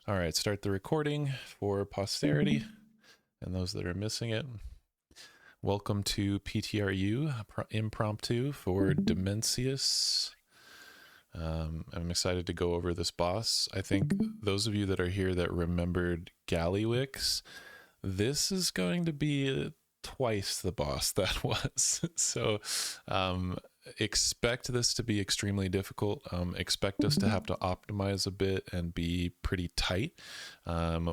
All right, start the recording for posterity and those that are missing it. Welcome to PTRU impromptu for Dimensius. I'm excited to go over this boss. I think those of you that are here that remembered Gallywix, this is going to be twice the boss that was. So expect this to be extremely difficult. Expect us to have to optimize a bit and be pretty tight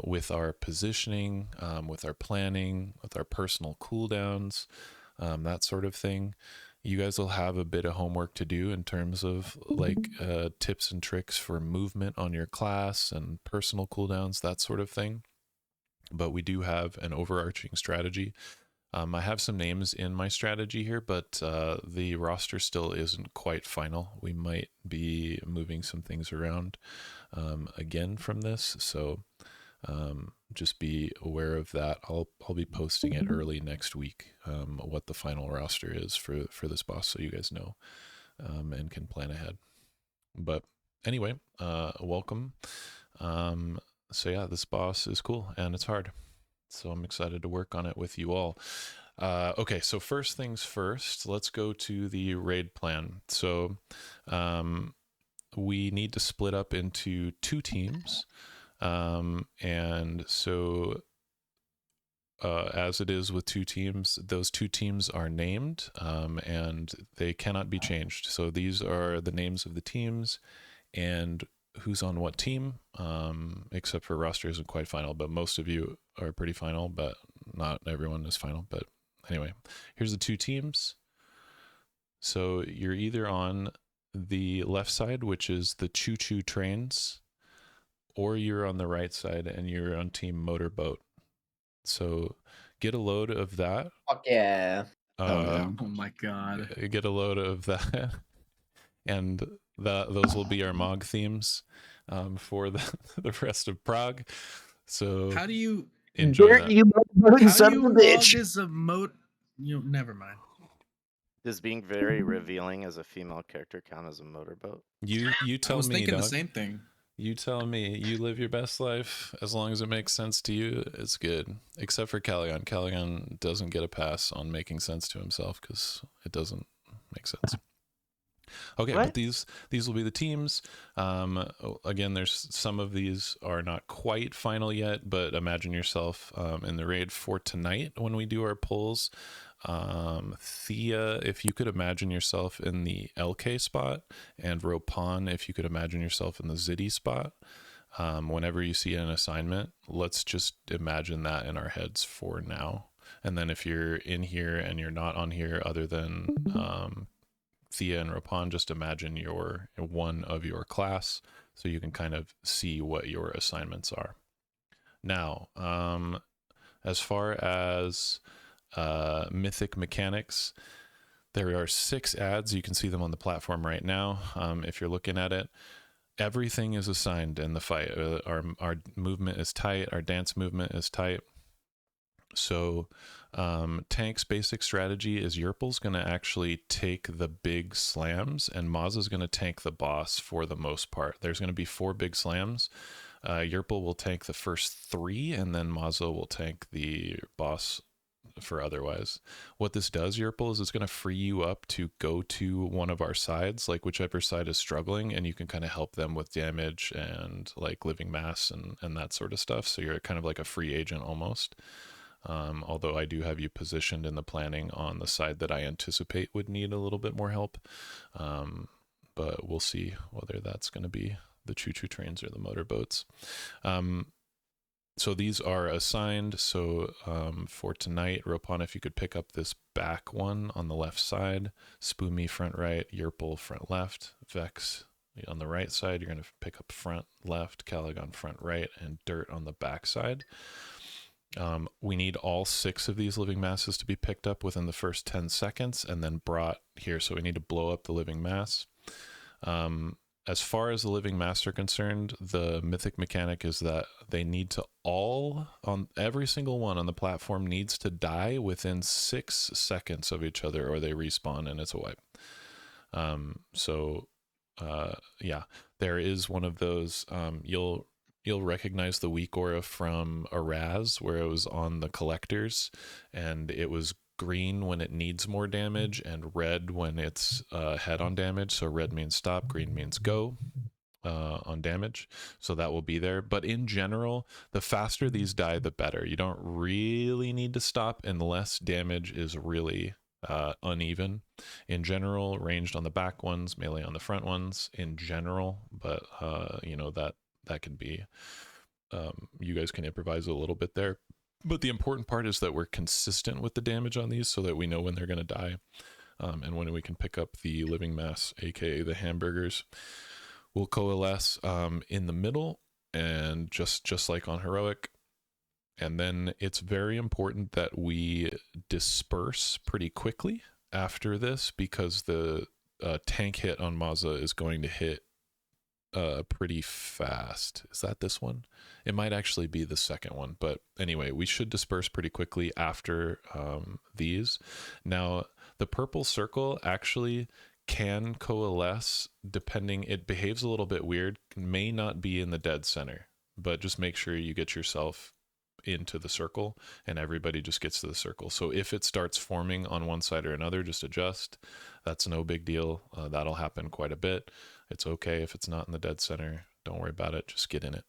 with our positioning, with our planning, with our personal cooldowns, that sort of thing. You guys will have a bit of homework to do in terms of like tips and tricks for movement on your class and personal cooldowns, that sort of thing. But we do have an overarching strategy. I have some names in my strategy here, but the roster still isn't quite final. We might be moving some things around again from this, so just be aware of that. I'll be posting it early next week, what the final roster is for this boss, so you guys know and can plan ahead. But anyway, welcome. So yeah, this boss is cool and it's hard. So I'm excited to work on it with you all. Okay, so first things first, let's go to the raid plan. So we need to split up into 2 teams. And so as it is with 2 teams, those 2 teams are named and they cannot be changed. So these are the names of the teams and who's on what team, except for roster isn't quite final, but most of you are pretty final, but not everyone is final. But anyway, here's the 2 teams. So you're either on the left side, which is the choo-choo trains, or you're on the right side and you're on team motorboat. So get a load of that. Fuck yeah. Oh my god. Get a load of that. And those will be our MOG themes for the rest of Prague. So How do you enjoy Dare that. you son of a bitch. is a never mind. Does being very revealing as a female character count as a motorboat? You I tell was me, thinking dog. the same thing. You tell me. You live your best life as long as it makes sense to you. It's good, except for Caligon. Caligon doesn't get a pass on making sense to himself because it doesn't make sense. Okay, What? but these will be the teams. Again, there's some of these are not quite final yet, but imagine yourself in the raid for tonight when we do our polls. Thea, if you could imagine yourself in the LK spot, and Ropan, if you could imagine yourself in the Ziddy spot. Whenever you see an assignment, let's just imagine that in our heads for now. And then if you're in here and you're not on here other than Thea and Ropan, just imagine you're one of your class so you can kind of see what your assignments are. Now, as far as mythic mechanics, there are 6 ads. You can see them on the platform right now. If you're looking at it, everything is assigned in the fight. Our movement is tight. Our dance movement is tight. So Tank's basic strategy is Yerple's going to actually take the big slams and Mazza's going to tank the boss for the most part. There's going to be 4 big slams. Yerple will tank the first 3 and then Mazza will tank the boss for otherwise. What this does, Yerple, is it's going to free you up to go to one of our sides, like whichever side is struggling, and you can kind of help them with damage and like living mass and that sort of stuff. So you're kind of like a free agent almost. Although I do have you positioned in the planning on the side that I anticipate would need a little bit more help. But we'll see whether that's going to be the choo-choo trains or the motorboats. So these are assigned. So for tonight, Ropan, if you could pick up this back one on the left side, Spoomy front right, Yerple front left, Vex on the right side, you're going to pick up front left, Caligon front right, and Dirt on the back side. We need all 6 of these living masses to be picked up within the first 10 seconds and then brought here. So we need to blow up the living mass. As far as the living mass are concerned, the mythic mechanic is that they need to all, on every single one on the platform needs to die within 6 seconds of each other or they respawn and it's a wipe. Yeah, there is one of those, you'll you'll recognize the weak aura from Araz, where it was on the collectors, and it was green when it needs more damage, and red when it's head on damage. So red means stop, green means go on damage. So that will be there. But in general, the faster these die, the better. You don't really need to stop unless damage is really uneven. In general, ranged on the back ones, melee on the front ones in general, but you know, that can be you guys can improvise a little bit there. But the important part is that we're consistent with the damage on these so that we know when they're going to die, and when we can pick up the living mass, aka the hamburgers. We'll coalesce in the middle, and just like on heroic. And then it's very important that we disperse pretty quickly after this, because the tank hit on Maza is going to hit pretty fast. Is that this one? It might actually be the second one, but anyway, we should disperse pretty quickly after these. Now, the purple circle actually can coalesce depending, it behaves a little bit weird, may not be in the dead center, but just make sure you get yourself into the circle and everybody just gets to the circle. So if it starts forming on one side or another, just adjust. That's no big deal. That'll happen quite a bit. It's okay if it's not in the dead center. Don't worry about it. Just get in it.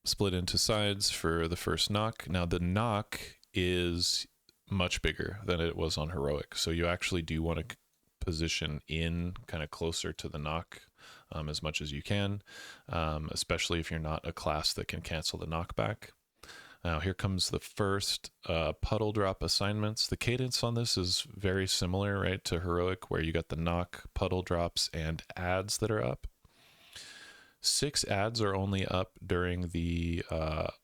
Split into sides for the first knock. Now the knock is much bigger than it was on heroic, so you actually do want to position in kind of closer to the knock as much as you can, especially if you're not a class that can cancel the knockback. Now here comes the first puddle drop assignments. The cadence on this is very similar, right, to heroic, where you got the knock, puddle drops, and adds that are up. 6 adds are only up during the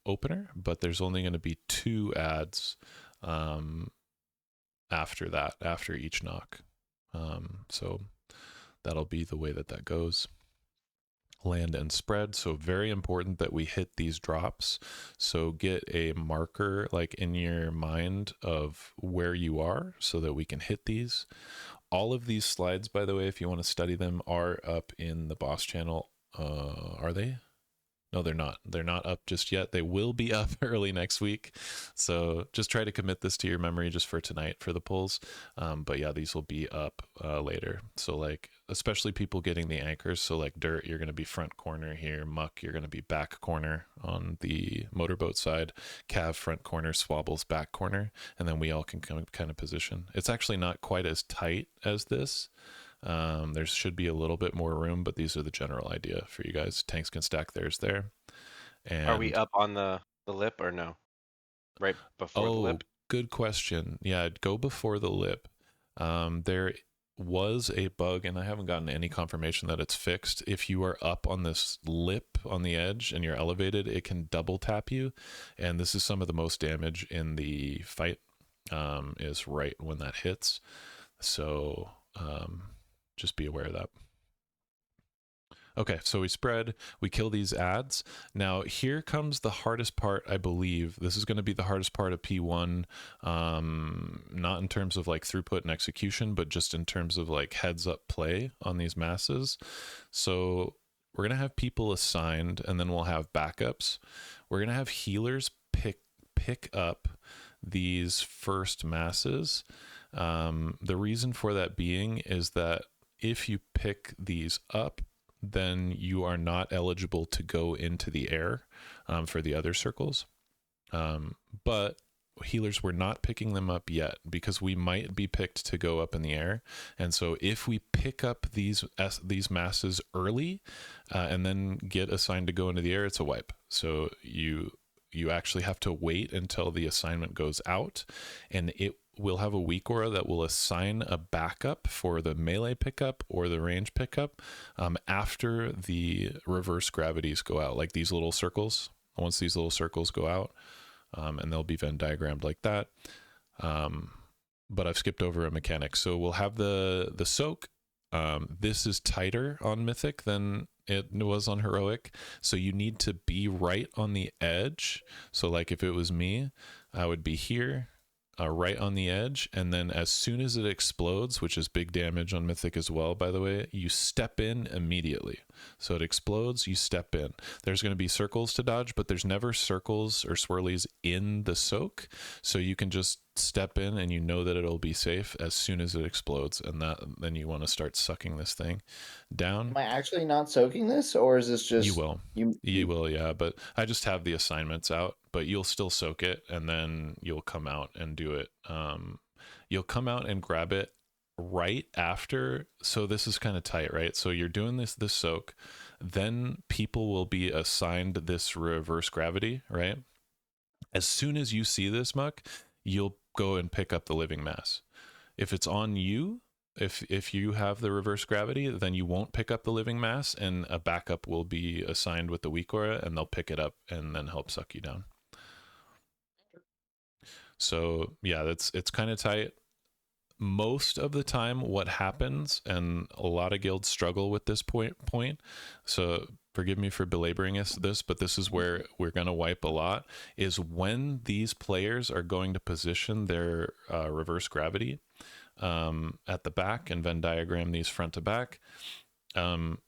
opener, but there's only going to be 2 adds after that, after each knock. So that'll be the way that goes. Land and spread. So very important that we hit these drops. So get a marker like in your mind of where you are so that we can hit these. All of these slides, by the way, if you want to study them, are up in the boss channel. Are they? No, they're not. They're not up just yet. They will be up early next week. So just try to commit this to your memory just for tonight for the pulls. But yeah, these will be up later. So like, especially people getting the anchors. So like dirt, you're going to be front corner here. Muck, you're going to be back corner on the motorboat side. Cav, front corner. Swabbles, back corner. And then we all can kind of position. It's actually not quite as tight as this. There should be a little bit more room, but these are the general idea for you guys. Tanks can stack theirs there. And are we up on the lip or no? Right before the lip? Good question. Yeah, go before the lip. There was a bug, and I haven't gotten any confirmation that it's fixed. If you are up on this lip on the edge and you're elevated, it can double tap you. And this is some of the most damage in the fight, is right when that hits. So just be aware of that. Okay, so we spread, we kill these adds. Now here comes the hardest part, I believe. This is going to be the hardest part of P1, not in terms of like throughput and execution, but just in terms of like heads up play on these masses. So we're going to have people assigned, and then we'll have backups. We're going to have healers pick up these first masses. The reason for that being is that if you pick these up, then you are not eligible to go into the air for the other circles. But healers, we're not picking them up yet because we might be picked to go up in the air. And so if we pick up these masses early and then get assigned to go into the air, it's a wipe. So you actually have to wait until the assignment goes out, and it will have a weak aura that will assign a backup for the melee pickup or the range pickup after the reverse gravities go out, like these little circles. Once these little circles go out, and they'll be Venn diagrammed like that. But I've skipped over a mechanic. So we'll have the soak. This is tighter on Mythic than it was on Heroic. So you need to be right on the edge. So like if it was me, I would be here. right on the edge, and then as soon as it explodes, which is big damage on Mythic as well, by the way, you step in immediately. So it explodes, you step in. There's going to be circles to dodge, but there's never circles or swirlies in the soak, so you can just step in and you know that it'll be safe as soon as it explodes, and then you want to start sucking this thing down. Am I actually not soaking this, or is this just... You will. You will, yeah, but I just have the assignments out, but you'll still soak it, and then you'll come out and do it. You'll come out and grab it right after. So this is kind of tight, right? So you're doing this soak, then people will be assigned this reverse gravity, right? As soon as you see this, Muck, you'll go and pick up the living mass. If it's on you, if you have the reverse gravity, then you won't pick up the living mass, and a backup will be assigned with the weak aura, and they'll pick it up and then help suck you down. So yeah, it's kind of tight. Most of the time what happens, and a lot of guilds struggle with this point, so forgive me for belaboring this, but this is where we're going to wipe a lot, is when these players are going to position their reverse gravity at the back and Venn diagram these front to back,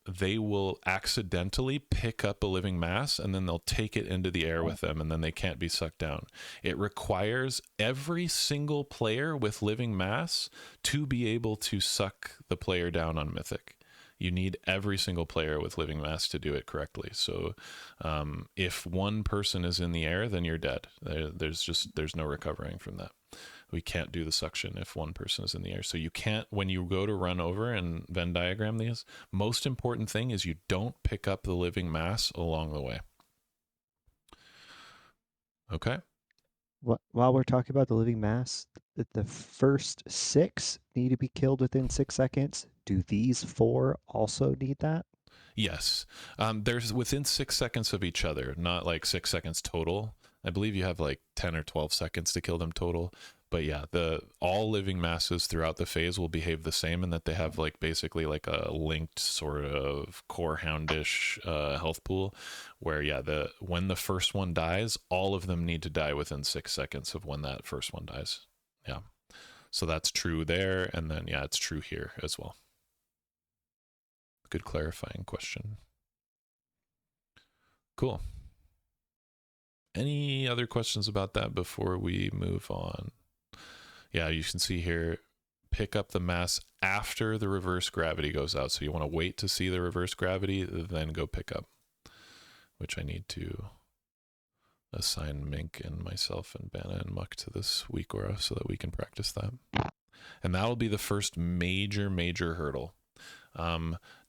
they will accidentally pick up a living mass, and then they'll take it into the air with them, and then they can't be sucked down. It requires every single player with living mass to be able to suck the player down on Mythic. You need every single player with living mass to do it correctly. So if one person is in the air, then you're dead. There's no recovering from that. We can't do the suction if one person is in the air. So you can't, when you go to run over and Venn diagram these, most important thing is you don't pick up the living mass along the way. Okay. While we're talking about the living mass, the first 6 need to be killed within 6 seconds. Do these 4 also need that? Yes. There's within 6 seconds of each other, not like 6 seconds total. I believe you have like 10 or 12 seconds to kill them total. But yeah, all living masses throughout the phase will behave the same, in that they have like basically like a linked sort of core houndish health pool, where yeah, when the first one dies, all of them need to die within 6 seconds of when that first one dies. Yeah. So that's true there, and then yeah, it's true here as well. Good clarifying question. Cool. Any other questions about that before we move on? Yeah, you can see here, pick up the mass after the reverse gravity goes out. So you want to wait to see the reverse gravity, then go pick up, which I need to assign Mink and myself and Banna and Muck to this weak aura so that we can practice that. And that will be the first major hurdle.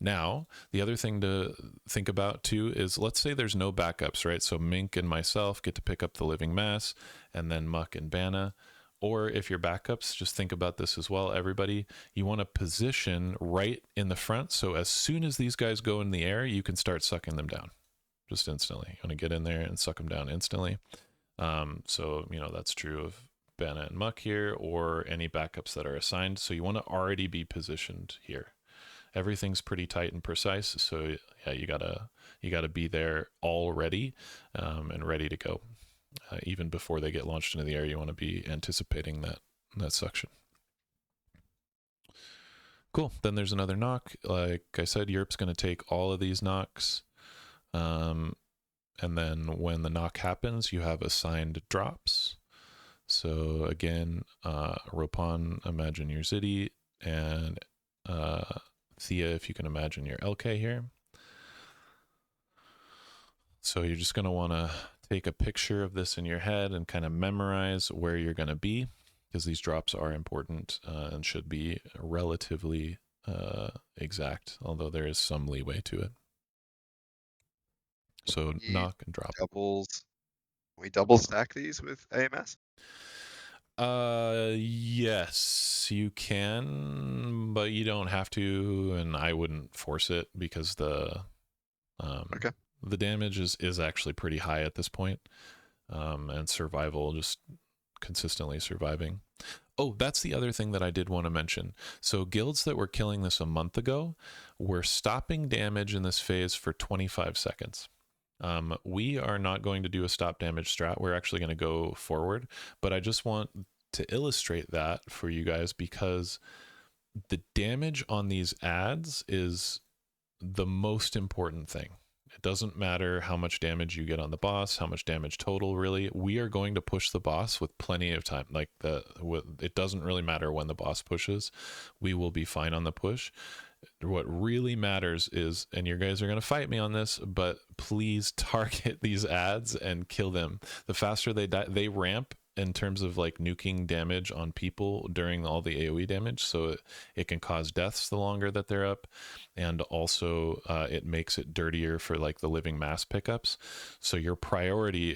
Now, the other thing to think about too is, let's say there's no backups, right? So Mink and myself get to pick up the living mass, and then Muck and Banna. Or if you're backups, just think about this as well, everybody. You want to position right in the front, so as soon as these guys go in the air, you can start sucking them down just instantly. You want to get in there and suck them down instantly. So, you know, that's true of Banna and Muck here, or any backups that are assigned. So you want to already be positioned here. Everything's pretty tight and precise, so yeah, you gotta be there already and ready to go. Even before they get launched into the air, you want to be anticipating that suction. Cool. Then there's another knock. Like I said, Europe's going to take all of these knocks. And then when the knock happens, you have assigned drops. So again, Ropan, imagine your Ziddy, and Thea, if you can imagine your LK here. So you're just going to want to take a picture of this in your head and kind of memorize where you're going to be, because these drops are important and should be relatively exact, although there is some leeway to it. So knock and drop. We double stack these with AMS? Yes, you can, but you don't have to, and I wouldn't force it, because the damage is actually pretty high at this point, and survival, just consistently surviving. Oh, that's the other thing that I did want to mention. So guilds that were killing this a month ago were stopping damage in this phase for 25 seconds. We are not going to do a stop damage strat. We're actually going to go forward, but I just want to illustrate that for you guys, because the damage on these ads is the most important thing. It doesn't matter how much damage you get on the boss, how much damage total, really. We are going to push the boss with plenty of time. Like, it doesn't really matter when the boss pushes. We will be fine on the push. What really matters is, and you guys are going to fight me on this, but please target these ads and kill them. The faster they die, they ramp in terms of like nuking damage on people during all the AoE damage, so it can cause deaths the longer that they're up, and also it makes it dirtier for like the living mass pickups. So your priority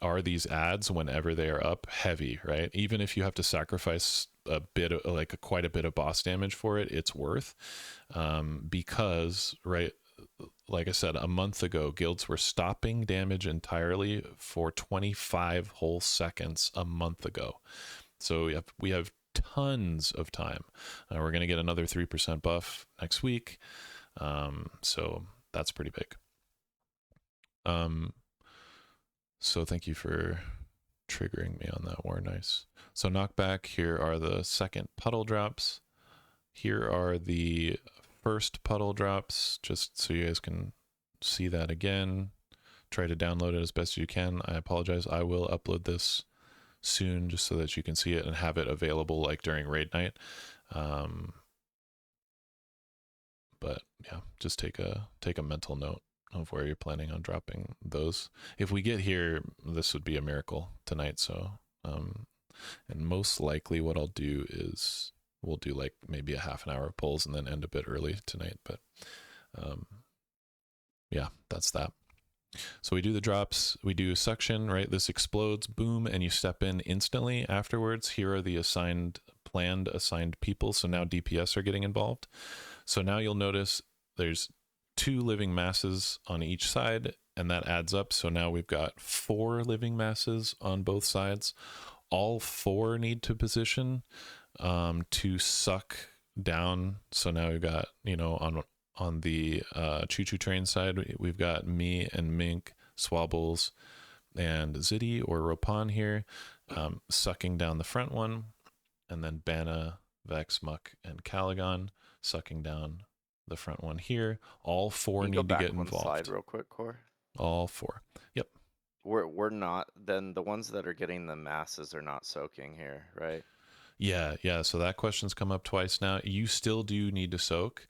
are these ads whenever they are up heavy, right? Even if you have to sacrifice a bit of quite a bit of boss damage for it, it's worth, because, right, like I said, a month ago, guilds were stopping damage entirely for 25 whole seconds a month ago. So we have tons of time. We're going to get another 3% buff next week. So that's pretty big. So thank you for triggering me on that, War Nice. So knockback, here are the second puddle drops. Here are the first puddle drops, just so you guys can see that again. Try to download it as best you can. I apologize. I will upload this soon just so that you can see it and have it available like during raid night. But yeah, just take a mental note of where you're planning on dropping those. If we get here, this would be a miracle tonight. So, and most likely what I'll do is we'll do like maybe a half an hour of pulls and then end a bit early tonight. But yeah, that's that. So we do the drops, we do suction, right? This explodes, boom, and you step in instantly afterwards. Here are the planned assigned people. So now DPS are getting involved. So now you'll notice there's 2 living masses on each side, and that adds up. So now we've got 4 living masses on both sides. All 4 need to position to suck down. So now we've got, you know, on the choo-choo train side, we've got me and Mink, Swabbles, and Ziddy or Ropan here, sucking down the front one, and then Bana, Vex, Muck, and Caligon sucking down the front one here. All 4 need to get involved. Slide real quick, Core. All 4. Yep. We're not, then the ones that are getting the masses are not soaking here, right? Yeah. So that question's come up twice now. You still do need to soak.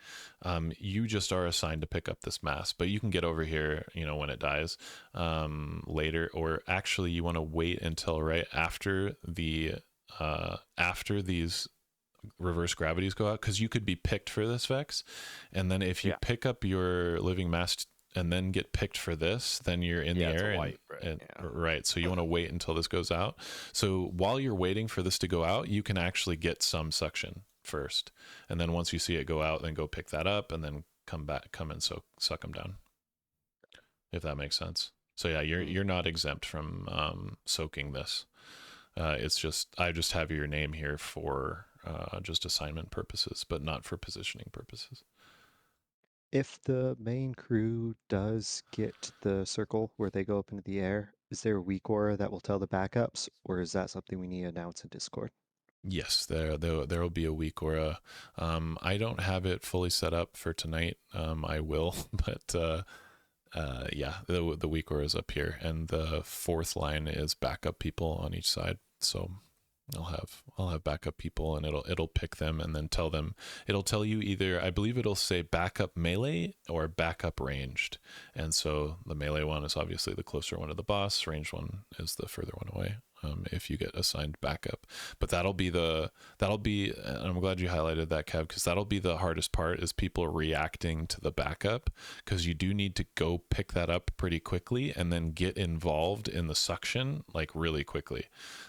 You just are assigned to pick up this mass, but you can get over here, you know, when it dies later, or actually you want to wait until right after after these reverse gravities go out, because you could be picked for this Vex, and then if you pick up your living mass and then get picked for this, then you're in the air. Right. So you want to wait until this goes out. So while you're waiting for this to go out, you can actually get some suction first. And then once you see it go out, then go pick that up and then come and suck them down. If that makes sense. So yeah, you're not exempt from soaking this. It's just, I just have your name here for just assignment purposes, but not for positioning purposes. If the main crew does get the circle where they go up into the air, is there a weak aura that will tell the backups, or is that something we need to announce in Discord? Yes, there will be a weak aura. I don't have it fully set up for tonight. I will, but yeah, the weak aura is up here, and the 4th line is backup people on each side. So I'll have backup people, and it'll pick them and then tell them. It'll tell you either, I believe it'll say backup melee or backup ranged, and so the melee one is obviously the closer one to the boss. Ranged one is the further one away. If you get assigned backup, but that'll be and I'm glad you highlighted that, Kev, because that'll be the hardest part, is people reacting to the backup, because you do need to go pick that up pretty quickly and then get involved in the suction like really quickly.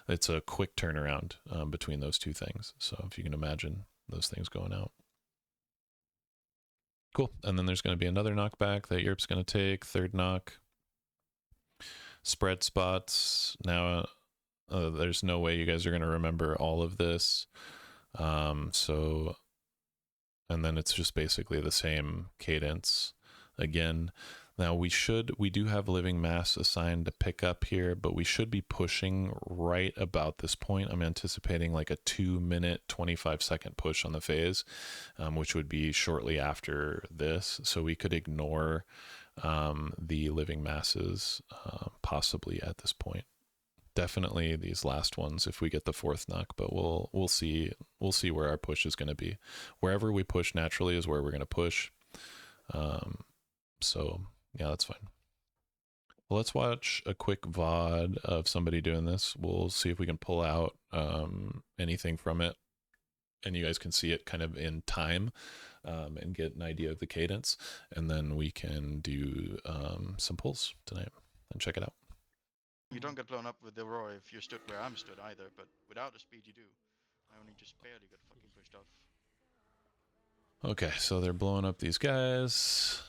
It's a quick turnaround between those 2 things. So if you can imagine those things going out. Cool. And then there's going to be another knockback that Yerp's going to take, 3rd knock. Spread spots. Now there's no way you guys are going to remember all of this. And then it's just basically the same cadence again. Now we do have living mass assigned to pick up here, but we should be pushing right about this point. I'm anticipating like a 2-minute, 25-second push on the phase, which would be shortly after this. So we could ignore the living masses possibly at this point. Definitely these last ones if we get the 4th knock, but we'll see where our push is going to be. Wherever we push naturally is where we're going to push. So yeah, that's fine. Well, let's watch a quick VOD of somebody doing this. We'll see if we can pull out anything from it, and you guys can see it kind of in time and get an idea of the cadence, and then we can do some pulls tonight and check it out. You don't get blown up with the roar if you stood where I'm stood either, but without the speed you do. I only just barely got fucking pushed off. Okay, so they're blowing up these guys.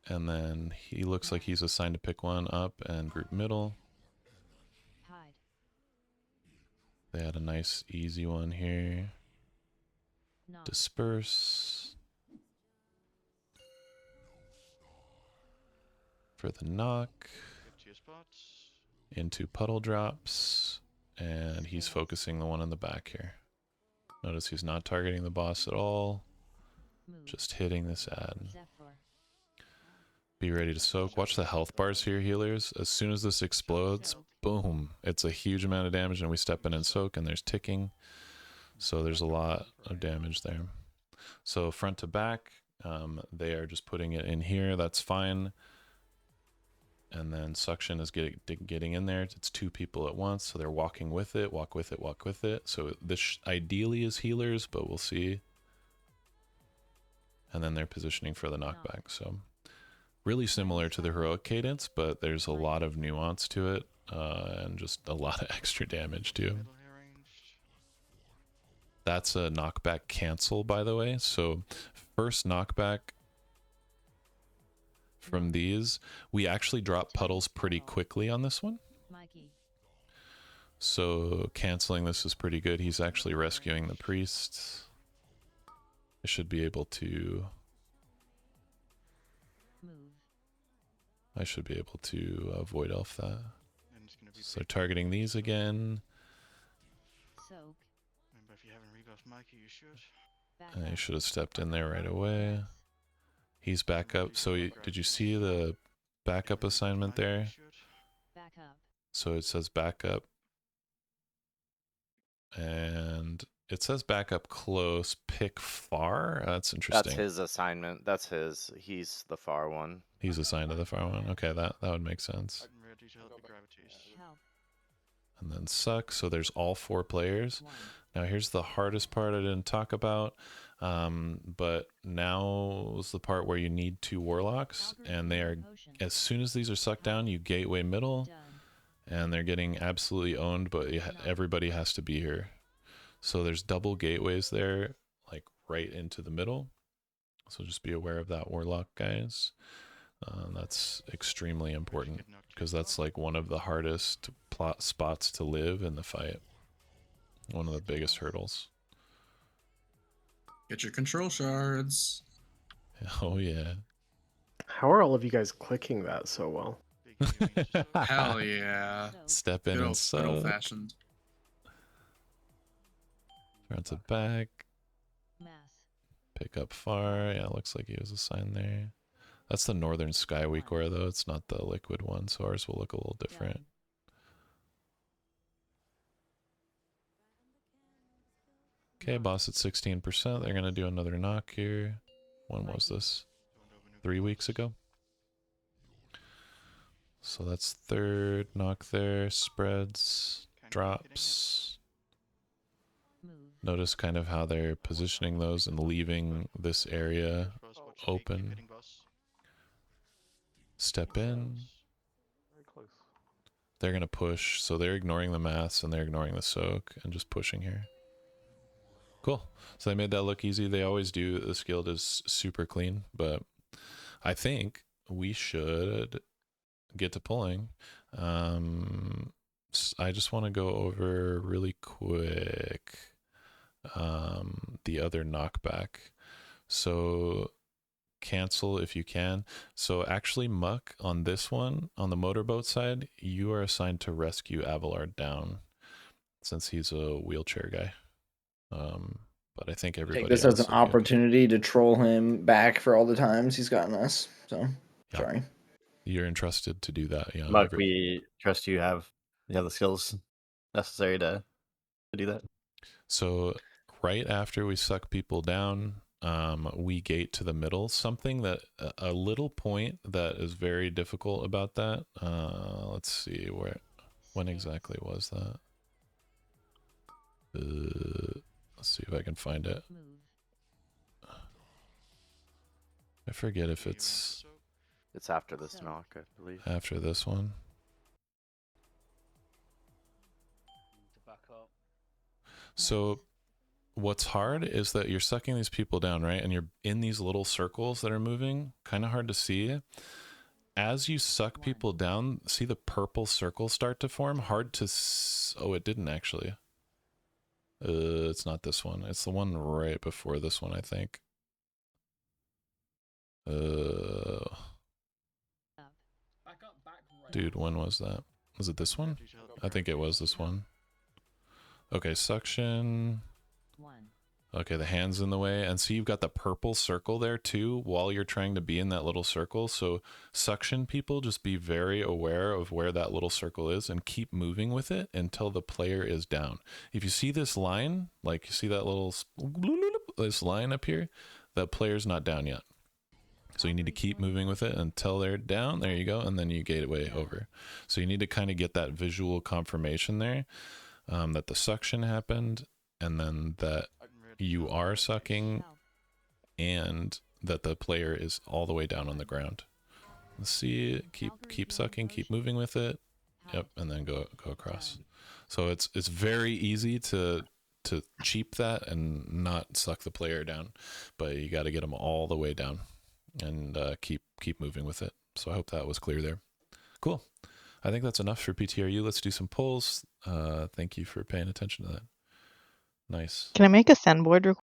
And then he looks like he's assigned to pick one up and group middle. They had a nice easy one here. Disperse. For the knock. Get to your spots. Into puddle drops. And he's focusing the one in the back here. Notice he's not targeting the boss at all. Just hitting this ad. Be ready to soak. Watch the health bars here, healers. As soon as this explodes, boom. It's a huge amount of damage, and we step in and soak, and there's ticking. So there's a lot of damage there. So front to back, they are just putting it in here. That's fine. And then suction is getting in there. It's 2 people at once, so they're walking with it, walk with it, walk with it. So this ideally is healers, but we'll see. And then they're positioning for the knockback. So really similar to the heroic cadence, but there's a lot of nuance to it, and just a lot of extra damage too. That's a knockback cancel, by the way. So first knockback from these, we actually drop puddles pretty quickly on this one. So canceling this is pretty good. He's actually rescuing the priest. I should be able to... avoid elf that. So targeting these again. Remember, if you haven't rebuffed Mikey, you should. And he should have stepped in there right away. He's back up. So did you see the backup assignment there? So it says backup. And it says backup close, pick far. That's interesting. That's his assignment. That's his. He's the far one. He's assigned to the far one. Okay, that would make sense. I'm ready to help you gravities. And then suck. So there's all 4 players. Now here's the hardest part I didn't talk about. But now is the part where you need 2 warlocks, and they are, as soon as these are sucked down, you gateway middle, and they're getting absolutely owned, but everybody has to be here. So there's double gateways there, like right into the middle. So just be aware of that, warlock guys. That's extremely important, because that's like one of the hardest plot spots to live in the fight. One of the biggest hurdles. Get your control shards. Oh yeah. How are all of you guys clicking that so well? Hell yeah. Step in Good and old soak. fashioned. Front to back. Pick up far. Yeah, looks like he was assigned there. That's the Northern Sky Week Aura, though. It's not the liquid one, so ours will look a little different. Okay, boss at 16%. They're going to do another knock here. When was this? 3 weeks ago. So that's 3rd knock there. Spreads. Drops. Notice kind of how they're positioning those and leaving this area open. Step in. They're going to push, so they're ignoring the mass and they're ignoring the soak and just pushing here. Cool. So they made that look easy. They always do. This guild is super clean, but I think we should get to pulling. I just want to go over really quick the other knockback. So cancel if you can. So actually, Muck, on this one, on the motorboat side, you are assigned to rescue Abelard down, since he's a wheelchair guy. But I think everybody Take this as else an will be okay. opportunity to troll him back for all the times he's gotten us. So Yeah. sorry. You're entrusted to do that. Yeah. Mark, we trust you have the skills necessary to do that. So right after we suck people down, we gate to the middle. Something that a little point that is very difficult about that. Let's see when exactly was that. Let's see if I can find it. I forget if it's after this knock, I believe. after this one. So what's hard is that you're sucking these people down, right? And you're in these little circles that are moving, kind of hard to see. As you suck people down, see the purple circle start to form? Hard to oh, it didn't actually. It's not this one. It's the one right before this one, I think. Dude, when was that? Was it this one? I think it was this one. Okay, suction. Okay, the hand's in the way. And see, you've got the purple circle there too while you're trying to be in that little circle. So suction people, just be very aware of where that little circle is and keep moving with it until the player is down. If you see this line, like you see that little this line up here, that player's not down yet. So you need to keep moving with it until they're down. There you go. And then you gate it way over. So you need to kind of get that visual confirmation there that the suction happened and then that you are sucking and that the player is all the way down on the ground. Let's see. Keep sucking. Keep moving with it. Yep. And then go across. So it's very easy to cheap that and not suck the player down, but you got to get them all the way down. And keep moving with it. So I hope that was clear there. Cool. I think that's enough for PTRU. Let's do some polls. Thank you for paying attention to that. Nice. Can I make a send board